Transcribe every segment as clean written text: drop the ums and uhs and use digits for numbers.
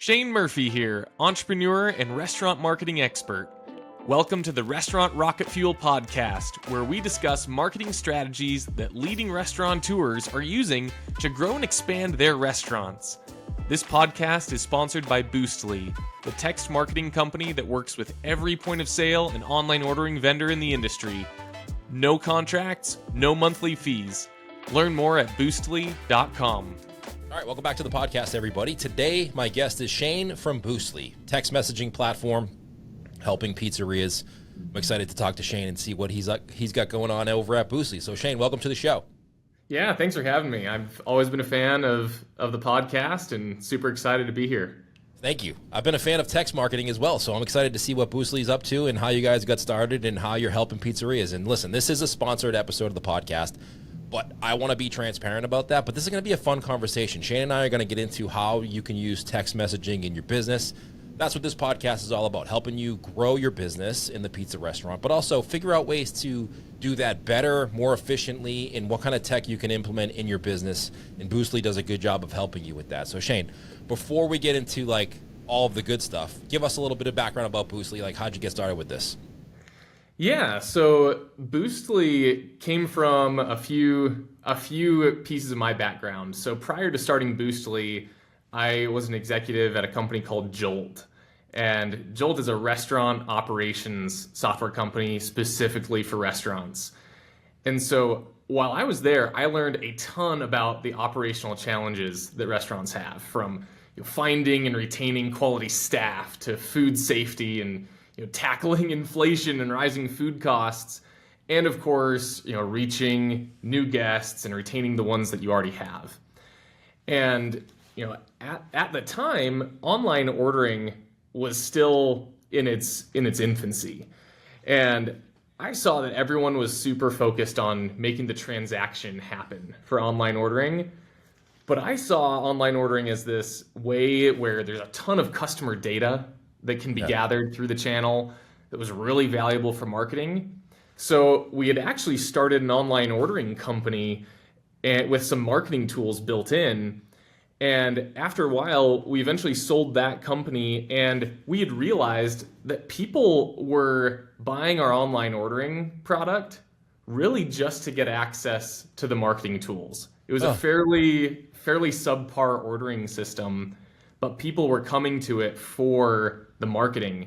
Shane Murphy here, entrepreneur and restaurant marketing expert. Welcome to the Restaurant Rocket Fuel podcast, where we discuss marketing strategies that leading restaurateurs are using to grow and expand their restaurants. This podcast is sponsored by Boostly, the text marketing company that works with every point of sale and online ordering vendor in the industry. No contracts, no monthly fees. Learn more at boostly.com. All right, welcome back to the podcast, everybody. Today, my guest is Shane from Boostly, text messaging platform, helping pizzerias. I'm excited to talk to Shane and see what he's got going on over at Boostly. So, Shane, welcome to the show. Yeah, thanks for having me. I've always been a fan of the podcast and super excited to be here. Thank you. I've been a fan of text marketing as well, so I'm excited to see what Boostly's up to and how you guys got started and how you're helping pizzerias. And listen, this is a sponsored episode of the podcast, but I want to be transparent about that. But this is going to be a fun conversation. Shane and I are going to get into how you can use text messaging in your business. That's what this podcast is all about, helping you grow your business in the pizza restaurant, but also figure out ways to do that better, more efficiently, and what kind of tech you can implement in your business. And Boostly does a good job of helping you with that. So Shane, before we get into like all of the good stuff, give us a little bit of background about Boostly. Like, how'd you get started with this? Yeah, so Boostly came from a few pieces of my background. So prior to starting Boostly, I was an executive at a company called Jolt. And Jolt is a restaurant operations software company specifically for restaurants. And so while I was there, I learned a ton about the operational challenges that restaurants have, from finding and retaining quality staff to food safety and tackling inflation and rising food costs, and of course, reaching new guests and retaining the ones that you already have. And at the time, online ordering was still in its infancy, and I saw that everyone was super focused on making the transaction happen for online ordering. But I saw online ordering as this way where there's a ton of customer data that can be gathered through the channel that was really valuable for marketing. So we had actually started an online ordering company with some marketing tools built in. And after a while, we eventually sold that company, and we had realized that people were buying our online ordering product really just to get access to the marketing tools. It was a fairly subpar ordering system, but people were coming to it for the marketing.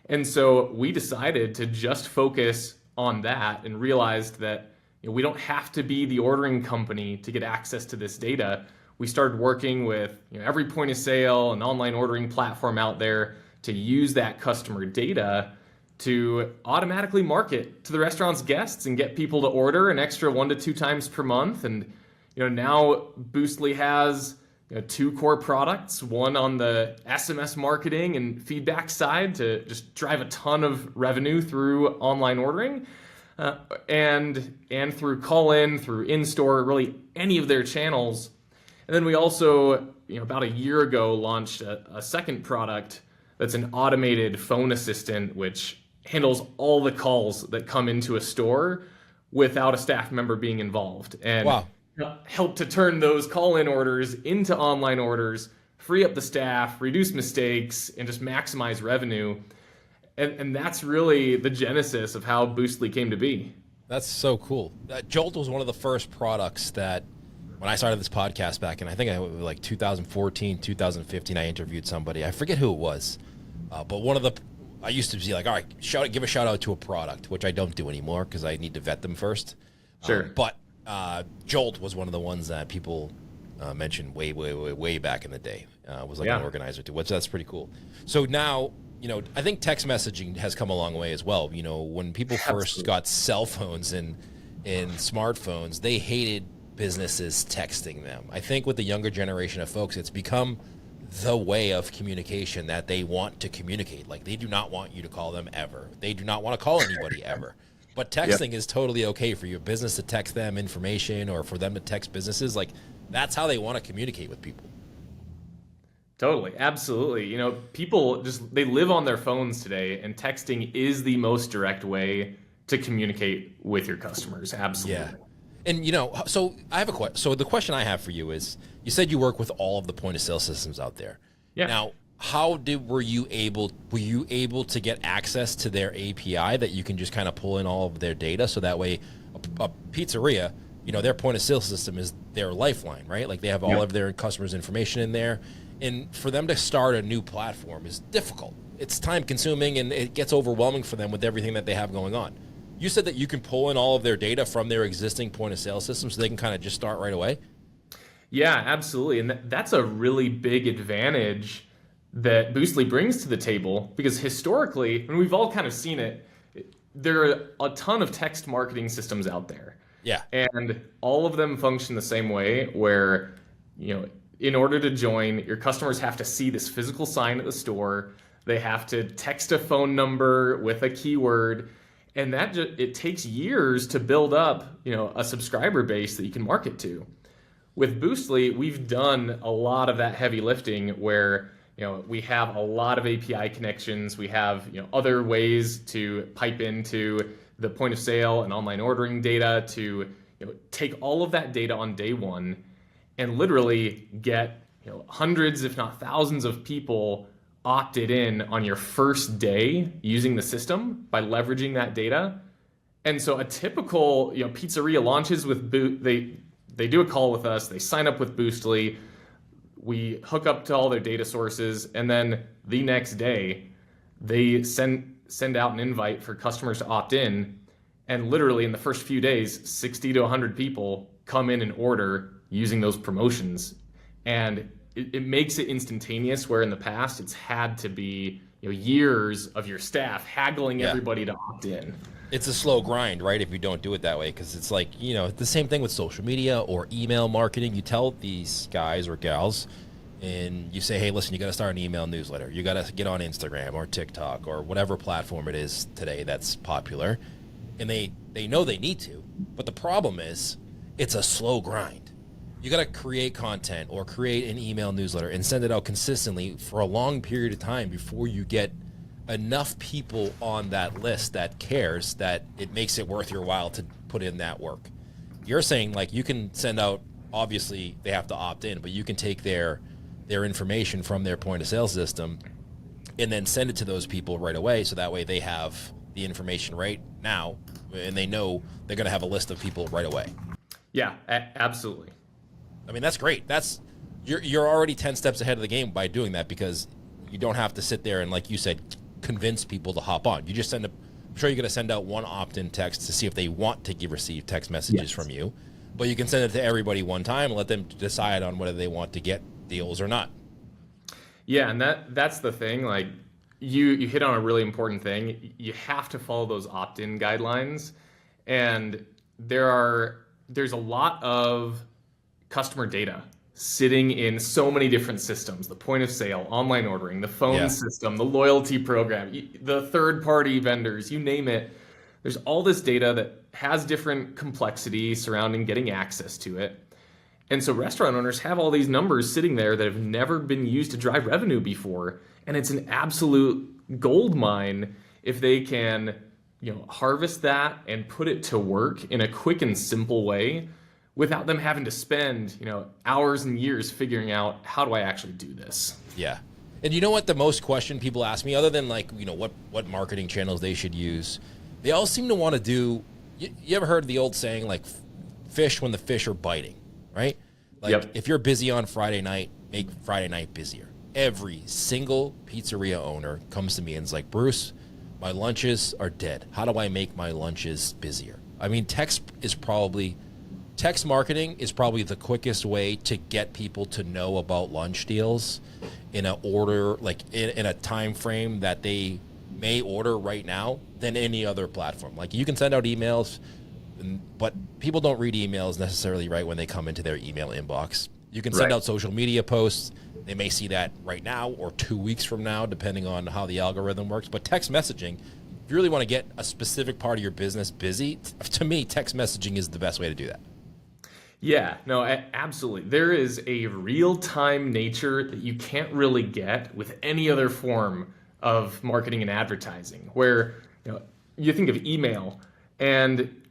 And so we decided to just focus on that and realized that we don't have to be the ordering company to get access to this data. We started working with every point of sale and online ordering platform out there to use that customer data to automatically market to the restaurant's guests and get people to order an extra 1 to 2 times per month. And now Boostly has two core products, one on the SMS marketing and feedback side to just drive a ton of revenue through online ordering, and through call-in, through in-store, really any of their channels. And then we also, about a year ago, launched a second product that's an automated phone assistant, which handles all the calls that come into a store without a staff member being involved. And wow. Help to turn those call-in orders into online orders, free up the staff, reduce mistakes, and just maximize revenue. And that's really the genesis of how Boostly came to be. That's so cool. Jolt was one of the first products that, when I started this podcast back in, I think like 2014, 2015, I interviewed somebody. I forget who it was. But I used to be like, all right, give a shout out to a product, which I don't do anymore because I need to vet them first. Sure. But Jolt was one of the ones that people mentioned way back in the day. Was like an organizer too, which that's pretty cool. So now, I think text messaging has come a long way as well. When people first got cell phones and smartphones, they hated businesses texting them. I think with the younger generation of folks, it's become the way of communication that they want to communicate. Like, they do not want you to call them ever. They do not want to call anybody ever. But texting is totally okay for your business to text them information, or for them to text businesses. Like, that's how they want to communicate with people. Totally. Absolutely. People they live on their phones today, and texting is the most direct way to communicate with your customers. Absolutely. Yeah. And, so I have a question. So the question I have for you is, you said you work with all of the point of sale systems out there. Yeah. Now, were you able to get access to their API that you can just kind of pull in all of their data, so that way a pizzeria, their point of sale system is their lifeline, right? Like they have all of their customers' information in there, and for them to start a new platform is difficult. It's time consuming and it gets overwhelming for them with everything that they have going on. You said that you can pull in all of their data from their existing point of sale system so they can kind of just start right away? Yeah, absolutely. And that's a really big advantage that Boostly brings to the table, because historically, and we've all kind of seen it, there are a ton of text marketing systems out there. Yeah. And all of them function the same way, where, in order to join, your customers have to see this physical sign at the store. They have to text a phone number with a keyword. And it takes years to build up, a subscriber base that you can market to. With Boostly, we've done a lot of that heavy lifting, where we have a lot of API connections. We have other ways to pipe into the point of sale and online ordering data to take all of that data on day one and literally get hundreds, if not thousands, of people opted in on your first day using the system by leveraging that data. And so a typical pizzeria launches with they do a call with us, they sign up with Boostly, we hook up to all their data sources, and then the next day they send out an invite for customers to opt in, and literally in the first few days 60 to 100 people come in and order using those promotions. And it makes it instantaneous, where in the past it's had to be years of your staff haggling everybody to opt in. It's a slow grind, right, if you don't do it that way, because it's like, the same thing with social media or email marketing. You tell these guys or gals, and you say, hey, listen, you got to start an email newsletter. You got to get on Instagram or TikTok or whatever platform it is today that's popular. And they know they need to, but the problem is it's a slow grind. You got to create content or create an email newsletter and send it out consistently for a long period of time before you get enough people on that list that cares that it makes it worth your while to put in that work. You're saying, like, you can send out, obviously they have to opt in, but you can take their information from their point of sale system and then send it to those people right away, so that way they have the information right now and they know they're going to have a list of people right away. Yeah, absolutely. I mean, that's great. You're already 10 steps ahead of the game by doing that, because you don't have to sit there and, like you said, convince people to hop on. You just I'm sure you're going to send out one opt-in text to see if they want to receive text messages from you, but you can send it to everybody one time and let them decide on whether they want to get deals or not. Yeah, and that's the thing. Like, you hit on a really important thing. You have to follow those opt-in guidelines, and there's a lot of customer data sitting in so many different systems: the point of sale, online ordering, the phone system, the loyalty program, the third-party vendors, you name it. There's all this data that has different complexity surrounding getting access to it. And so restaurant owners have all these numbers sitting there that have never been used to drive revenue before. And it's an absolute gold mine if they can, harvest that and put it to work in a quick and simple way, without them having to spend, hours and years figuring out, how do I actually do this? Yeah. And you know what the most question people ask me, other than like, what marketing channels they should use, they all seem to want to do, you ever heard the old saying, like, fish when the fish are biting, right? Like, if you're busy on Friday night, make Friday night busier. Every single pizzeria owner comes to me and is like, Bruce, my lunches are dead. How do I make my lunches busier? I mean, text marketing is probably the quickest way to get people to know about lunch deals in a order, like in a time frame that they may order right now, than any other platform. Like, you can send out emails, but people don't read emails necessarily right when they come into their email inbox. You can send out social media posts. They may see that right now or 2 weeks from now, depending on how the algorithm works. But text messaging, if you really want to get a specific part of your business busy, to me, text messaging is the best way to do that. Yeah, no, absolutely. There is a real-time nature that you can't really get with any other form of marketing and advertising, where you think of email, and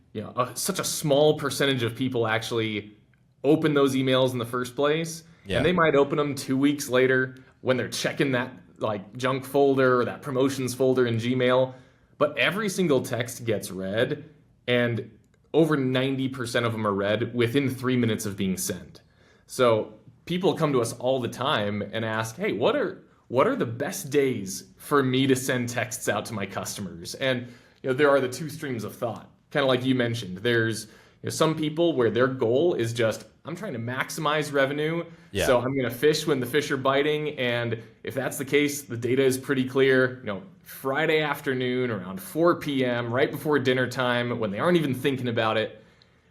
such a small percentage of people actually open those emails in the first place, and they might open them 2 weeks later. when they're checking that like junk folder or that promotions folder in Gmail. But every single text gets read, and over 90% of them are read within 3 minutes of being sent. So people come to us all the time and ask, hey, what are the best days for me to send texts out to my customers? And there are the two streams of thought, kind of like you mentioned. There's some people where their goal is just, I'm trying to maximize revenue, so I'm going to fish when the fish are biting. And if that's the case, the data is pretty clear. Friday afternoon around 4 p.m., right before dinner time, when they aren't even thinking about it,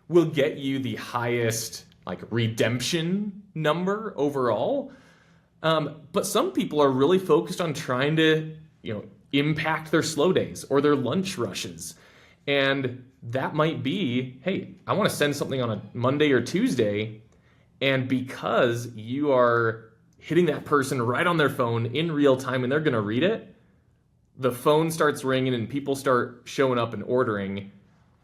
will get you the highest redemption number overall. But some people are really focused on trying to, impact their slow days or their lunch rushes. And that might be, hey, I want to send something on a Monday or Tuesday. And because you are hitting that person right on their phone in real time and they're going to read it, the phone starts ringing and people start showing up and ordering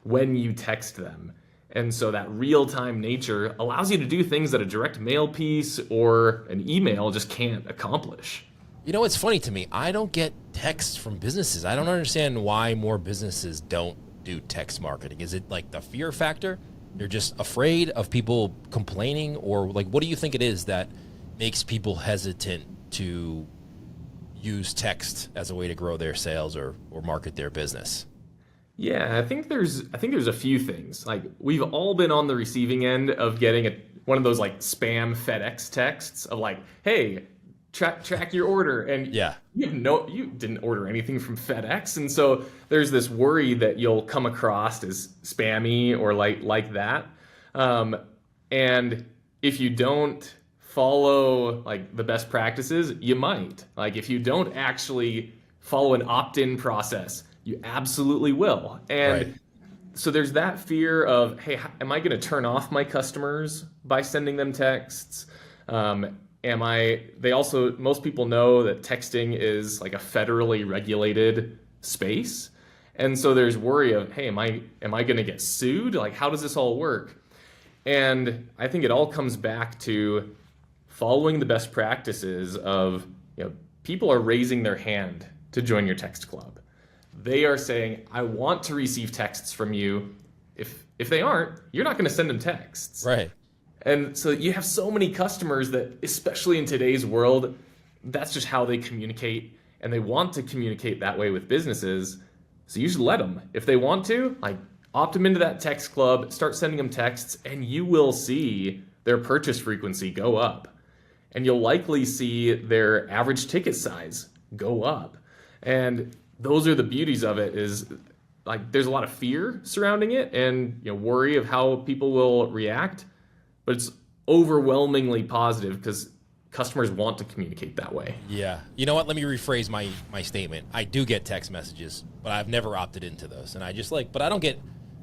when you text them. And so that real-time nature allows you to do things that a direct mail piece or an email just can't accomplish. It's funny to me. I don't get texts from businesses. I don't understand why more businesses don't do text marketing. Is it like the fear factor? They're just afraid of people complaining? Or what do you think it is that makes people hesitant to use text as a way to grow their sales or market their business? Yeah, I think there's a few things. We've all been on the receiving end of getting one of those spam FedEx texts of hey, track your order, and you didn't order anything from FedEx, and so there's this worry that you'll come across as spammy or like that. And if you don't follow the best practices, you might. If you don't actually follow an opt-in process, you absolutely will. And so there's that fear of, hey, am I going to turn off my customers by sending them texts? Most people know that texting is a federally regulated space. And so there's worry of, hey, am I going to get sued? How does this all work? And I think it all comes back to following the best practices of, people are raising their hand to join your text club. They are saying, I want to receive texts from you. If they aren't, you're not going to send them texts. Right. And so you have so many customers that, especially in today's world, that's just how they communicate, and they want to communicate that way with businesses. So you should let them. If they want to, opt them into that text club, start sending them texts, and you will see their purchase frequency go up. And you'll likely see their average ticket size go up. And those are the beauties of it, is there's a lot of fear surrounding it and worry of how people will react. But it's overwhelmingly positive because customers want to communicate that way. Yeah. You know what? Let me rephrase my statement. I do get text messages, but I've never opted into those. And I just but I don't get,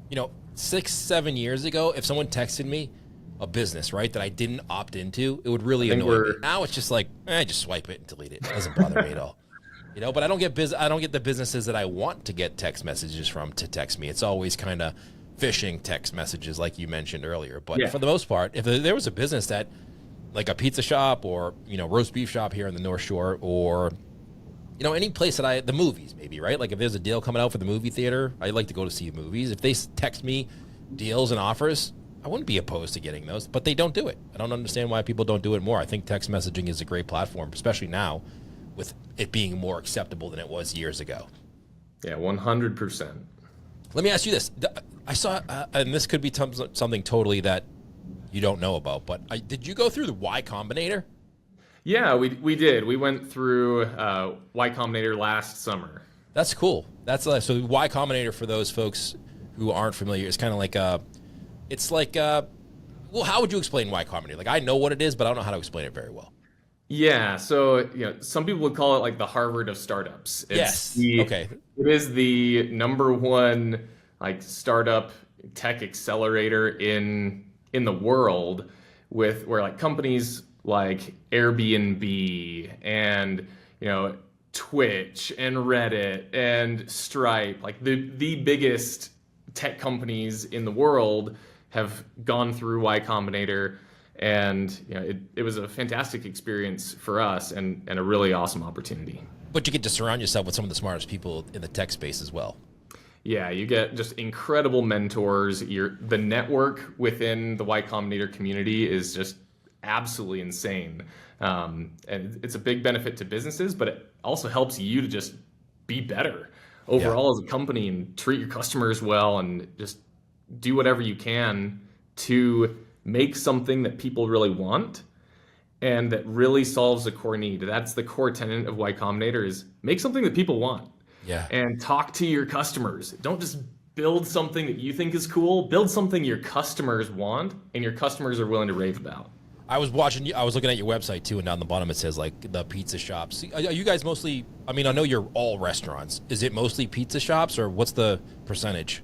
6-7 years ago, if someone texted me a business, right, that I didn't opt into, it would really annoy me. Now it's just just swipe it and delete it. It doesn't bother me at all. But I don't get the businesses that I want to get text messages from to text me. It's always kind of phishing text messages like you mentioned earlier. But for the most part, if there was a business that like a pizza shop or, roast beef shop here in the North Shore or, any place that the movies maybe, right? If there's a deal coming out for the movie theater, I like to go to see movies. If they text me deals and offers, I wouldn't be opposed to getting those, but they don't do it. I don't understand why people don't do it more. I think text messaging is a great platform, especially now with it being more acceptable than it was years ago. Yeah, 100%. Let me ask you this. I saw, and this could be something totally that you don't know about, but did you go through the Y Combinator? Yeah, we did. We went through Y Combinator last summer. That's cool. That's so Y Combinator, for those folks who aren't familiar, is kind of well, how would you explain Y Combinator? I know what it is, but I don't know how to explain it very well. Yeah, so some people would call it the Harvard of startups. Okay. It is the number one startup tech accelerator in the world, where companies like Airbnb and Twitch and Reddit and Stripe, the biggest tech companies in the world, have gone through Y Combinator. And it was a fantastic experience for us and a really awesome opportunity. But you get to surround yourself with some of the smartest people in the tech space as well. Yeah, you get just incredible mentors. The network within the Y Combinator community is just absolutely insane. And it's a big benefit to businesses, but it also helps you to just be better overall as a company and treat your customers well and just do whatever you can to make something that people really want and that really solves a core need. That's the core tenet of Y Combinator, is make something that people want. Yeah. And talk to your customers. Don't just build something that you think is cool. Build something your customers want and your customers are willing to rave about. I was looking at your website too, and down the bottom it says like the pizza shops. Are you guys mostly, I mean, I know you're all restaurants. Is it mostly pizza shops, or what's the percentage?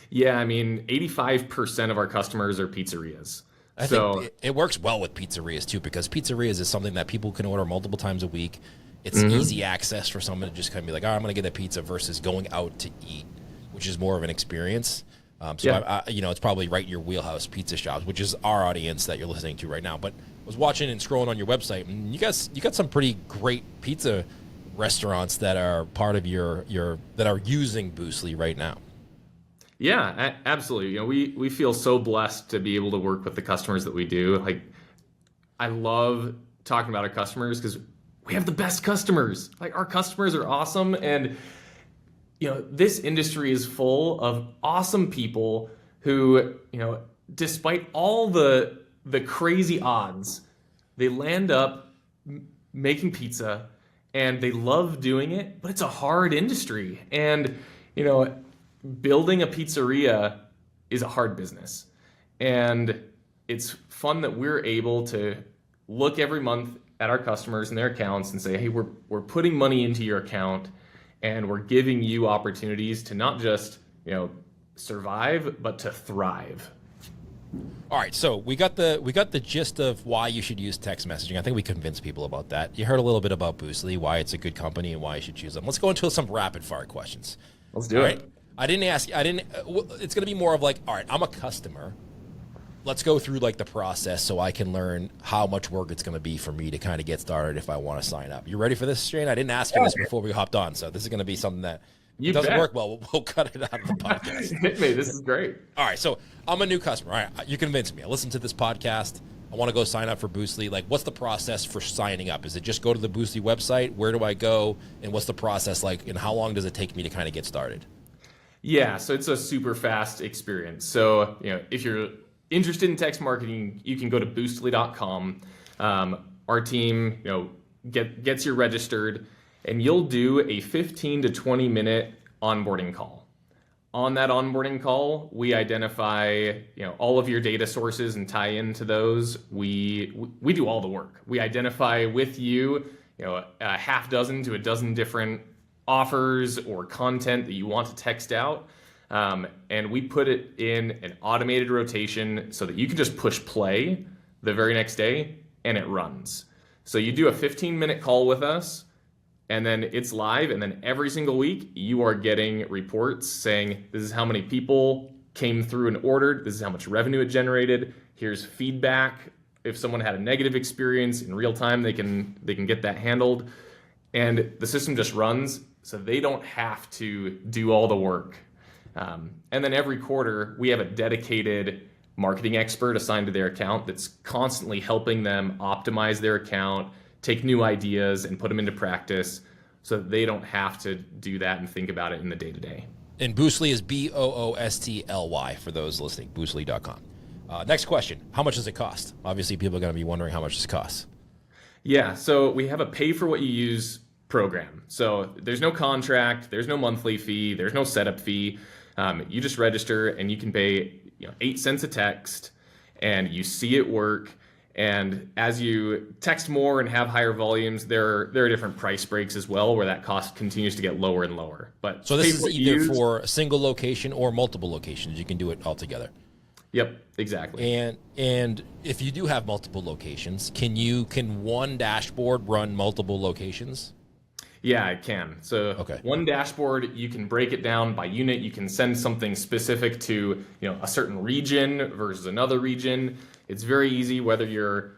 Yeah, I mean, 85% of our customers are pizzerias. I think it works well with pizzerias too, because pizzerias is something that people can order multiple times a week. It's easy access for someone to just kind of be like, I'm going to get a pizza versus going out to eat, which is more of an experience. It's probably right in your wheelhouse, pizza shops, which is our audience that you're listening to right now. But I was watching and scrolling on your website, and you got some pretty great pizza restaurants that are part of your that are using Boostly right now. Yeah, absolutely. We feel so blessed to be able to work with the customers that we do. Like, I love talking about our customers because we have the best customers. Like, our customers are awesome, and this industry is full of awesome people who, despite all the crazy odds, they land up making pizza and they love doing it, but it's a hard industry. And, building a pizzeria is a hard business. And it's fun that we're able to look every month at our customers and their accounts and say, hey, we're putting money into your account, and we're giving you opportunities to not just, survive, but to thrive. All right, so we got the gist of why you should use text messaging. I think we convinced people about that. You heard a little bit about Boostly, why it's a good company, and why you should choose them. Let's go into some rapid fire questions. Let's do it. It's going to be more of like, all right, I'm a customer. Let's go through like the process so I can learn how much work it's going to be for me to kind of get started if I want to sign up. You ready for this, Shane? I didn't ask you this before we hopped on, so this is going to be something that doesn't work well. We'll cut it out of the podcast. Hit me. This is great. All right, so I'm a new customer. All right, you convinced me. I listened to this podcast. I want to go sign up for Boostly. Like, what's the process for signing up? Is it just go to the Boostly website? Where do I go? And what's the process like? And how long does it take me to kind of get started? Yeah, so it's a super fast experience. So, if you're interested in text marketing, you can go to boostly.com. Our team, gets you registered, and you'll do a 15 to 20 minute onboarding call. On that onboarding call, we identify, all of your data sources and tie into those. We do all the work. We identify with you, a half dozen to a dozen different offers or content that you want to text out. And we put it in an automated rotation so that you can just push play the very next day and it runs. So you do a 15-minute call with us, and then it's live, and then every single week you are getting reports saying, this is how many people came through and ordered, this is how much revenue it generated, here's feedback. If someone had a negative experience in real time, they can get that handled. And the system just runs, so they don't have to do all the work. And then every quarter, we have a dedicated marketing expert assigned to their account that's constantly helping them optimize their account, take new ideas, and put them into practice so that they don't have to do that and think about it in the day-to-day. And Boostly is Boostly for those listening, boostly.com. Next question, how much does it cost? Obviously, people are going to be wondering how much this costs. Yeah, so we have a pay-for-what-you-use program. So there's no contract, there's no monthly fee, there's no setup fee. You just register and you can pay 8 cents a text, and you see it work. And as you text more and have higher volumes, there are different price breaks as well where that cost continues to get lower and lower. But so this is either for a single location or multiple locations. You can do it all together. Yep, exactly. And if you do have multiple locations, can one dashboard run multiple locations? Yeah, it can. So Okay. one dashboard, you can break it down by unit. You can send something specific to, a certain region versus another region. It's very easy whether you're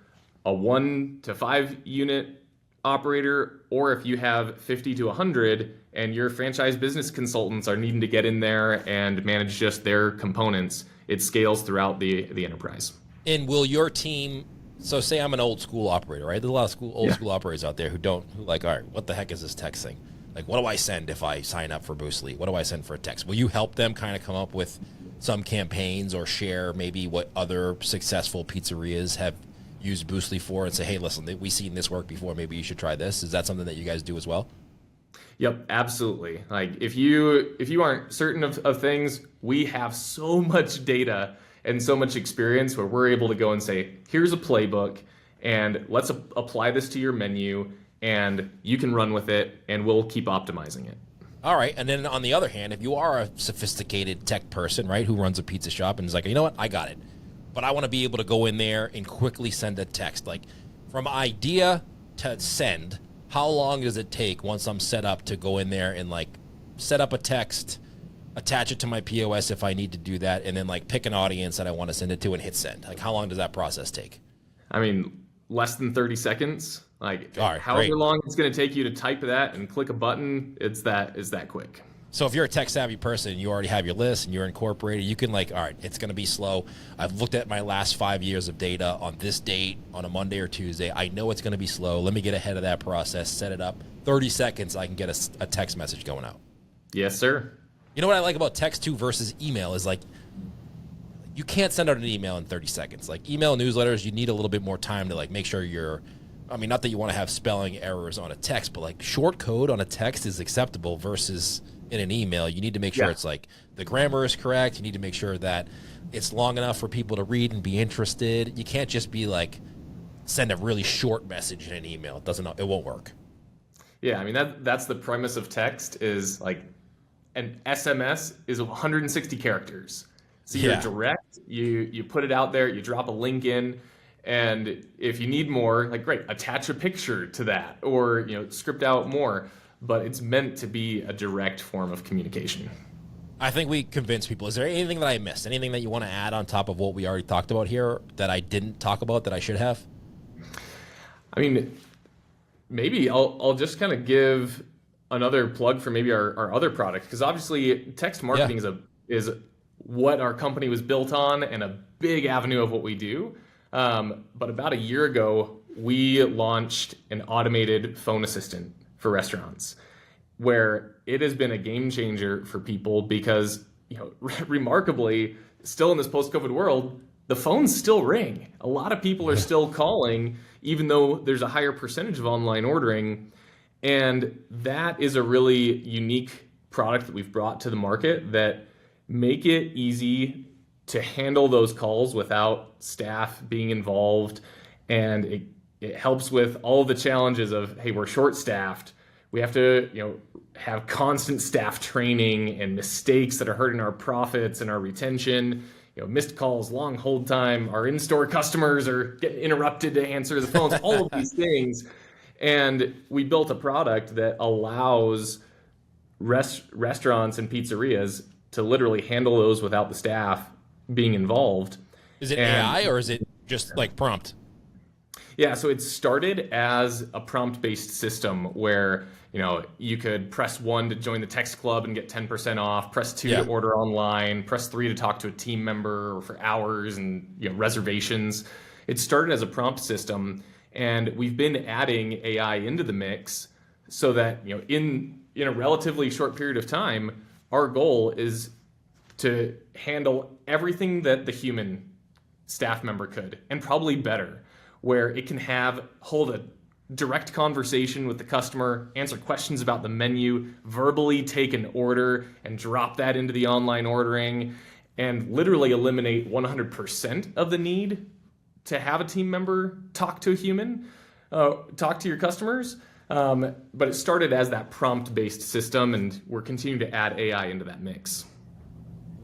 a 1 to 5 unit operator or if you have 50 to 100 and your franchise business consultants are needing to get in there and manage just their components. It scales throughout the enterprise. And will your team, so say I'm an old school operator, right? There's a lot of old school operators out there who like, all right, what the heck is this text thing? Like, what do I send if I sign up for Boostly? What do I send for a text? Will you help them kind of come up with some campaigns or share maybe what other successful pizzerias have used Boostly for and say, hey, listen, we've seen this work before. Maybe you should try this. Is that something that you guys do as well? Yep, absolutely. Like if you aren't certain of things, we have so much data and so much experience where we're able to go and say, here's a playbook and let's apply this to your menu and you can run with it and we'll keep optimizing it. All right. And then on the other hand, if you are a sophisticated tech person, right, who runs a pizza shop and is like, you know what, I got it. But I want to be able to go in there and quickly send a text. Like from idea to send, how long does it take once I'm set up to go in there and like set up a text, attach it to my POS if I need to do that, and then like pick an audience that I want to send it to and hit send? Like how long does that process take? I mean, less than 30 seconds. Like all right, however great. long it's going to take you to type that and click a button, is that quick. So if you're a tech savvy person and you already have your list and you're incorporated, you can like, all right, it's going to be slow. I've looked at my last 5 years of data on this date on a Monday or Tuesday. I know it's going to be slow. Let me get ahead of that process, set it up. 30 seconds, I can get a text message going out. Yes, sir. You know what I like about text too versus email is like, you can't send out an email in 30 seconds. Like email newsletters, you need a little bit more time to like make sure not that you want to have spelling errors on a text, but like short code on a text is acceptable versus in an email. You need to make sure it's like the grammar is correct. You need to make sure that it's long enough for people to read and be interested. You can't just be like, send a really short message in an email. It won't work. Yeah, I mean that's the premise of text is like an SMS is 160 characters. So you're direct, you put it out there, you drop a link in, and if you need more, like great, attach a picture to that or script out more, but it's meant to be a direct form of communication. I think we convinced people. Is there anything that I missed? Anything that you want to add on top of what we already talked about here that I didn't talk about that I should have? I mean, maybe I'll just kind of give another plug for maybe our other product, because obviously text marketing is what our company was built on and a big avenue of what we do. But about a year ago, we launched an automated phone assistant for restaurants, where it has been a game changer for people because, remarkably, still in this post-COVID world, the phones still ring. A lot of people are still calling, even though there's a higher percentage of online ordering. And that is a really unique product that we've brought to the market that make it easy to handle those calls without staff being involved. And it helps with all of the challenges of, hey, we're short-staffed. We have to, have constant staff training and mistakes that are hurting our profits and our retention. Missed calls, long hold time. Our in-store customers are getting interrupted to answer the phones. All of these things, and we built a product that allows restaurants and pizzerias to literally handle those without the staff being involved. Is it AI or is it just like prompt? Yeah, so it started as a prompt-based system where, you could press 1 to join the text club and get 10% off, press 2 to order online, press 3 to talk to a team member or for hours and reservations. It started as a prompt system, and we've been adding AI into the mix so that, in a relatively short period of time, our goal is to handle everything that the human staff member could, and probably better, where it can hold a direct conversation with the customer, answer questions about the menu, verbally take an order and drop that into the online ordering, and literally eliminate 100% of the need to have a team member talk to a human, talk to your customers. But it started as that prompt-based system, and we're continuing to add AI into that mix.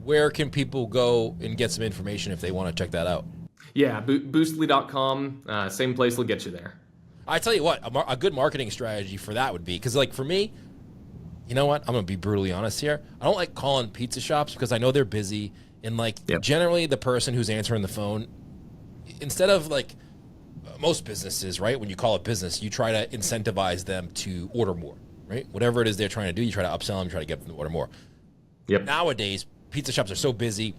Where can people go and get some information if they want to check that out? Yeah, boostly.com, same place will get you there. I tell you what, a good marketing strategy for that would be, because like for me, you know what? I'm going to be brutally honest here. I don't like calling pizza shops because I know they're busy. And like generally the person who's answering the phone, instead of like most businesses, right? When you call a business, you try to incentivize them to order more, right? Whatever it is they're trying to do, you try to upsell them, try to get them to order more. Yep. Nowadays, pizza shops are so busy,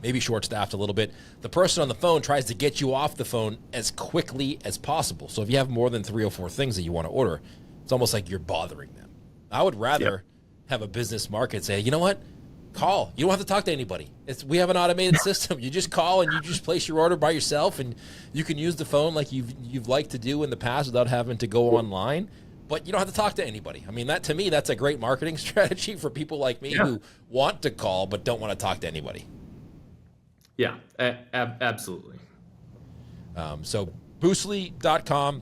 maybe short-staffed a little bit. The person on the phone tries to get you off the phone as quickly as possible. So if you have more than 3 or 4 things that you want to order, it's almost like you're bothering them. I would rather have a business market say, you know what? Call. You don't have to talk to anybody. We have an automated system. You just call and you just place your order by yourself, and you can use the phone like you've liked to do in the past without having to go online. But you don't have to talk to anybody. I mean, that to me, that's a great marketing strategy for people like me who want to call but don't want to talk to anybody. Yeah, absolutely. So Boostly.com,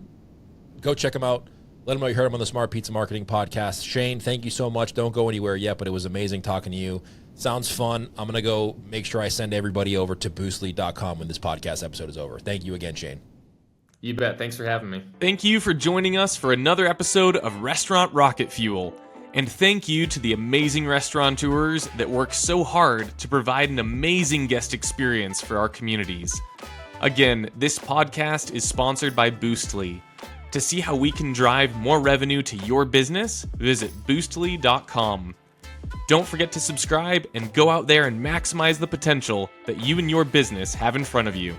go check them out. Let them know you heard them on the Smart Pizza Marketing Podcast. Shane, thank you so much. Don't go anywhere yet, but it was amazing talking to you. Sounds fun. I'm going to go make sure I send everybody over to Boostly.com when this podcast episode is over. Thank you again, Shane. You bet. Thanks for having me. Thank you for joining us for another episode of Restaurant Rocket Fuel. And thank you to the amazing restaurateurs that work so hard to provide an amazing guest experience for our communities. Again, this podcast is sponsored by Boostly. To see how we can drive more revenue to your business, visit boostly.com. Don't forget to subscribe and go out there and maximize the potential that you and your business have in front of you.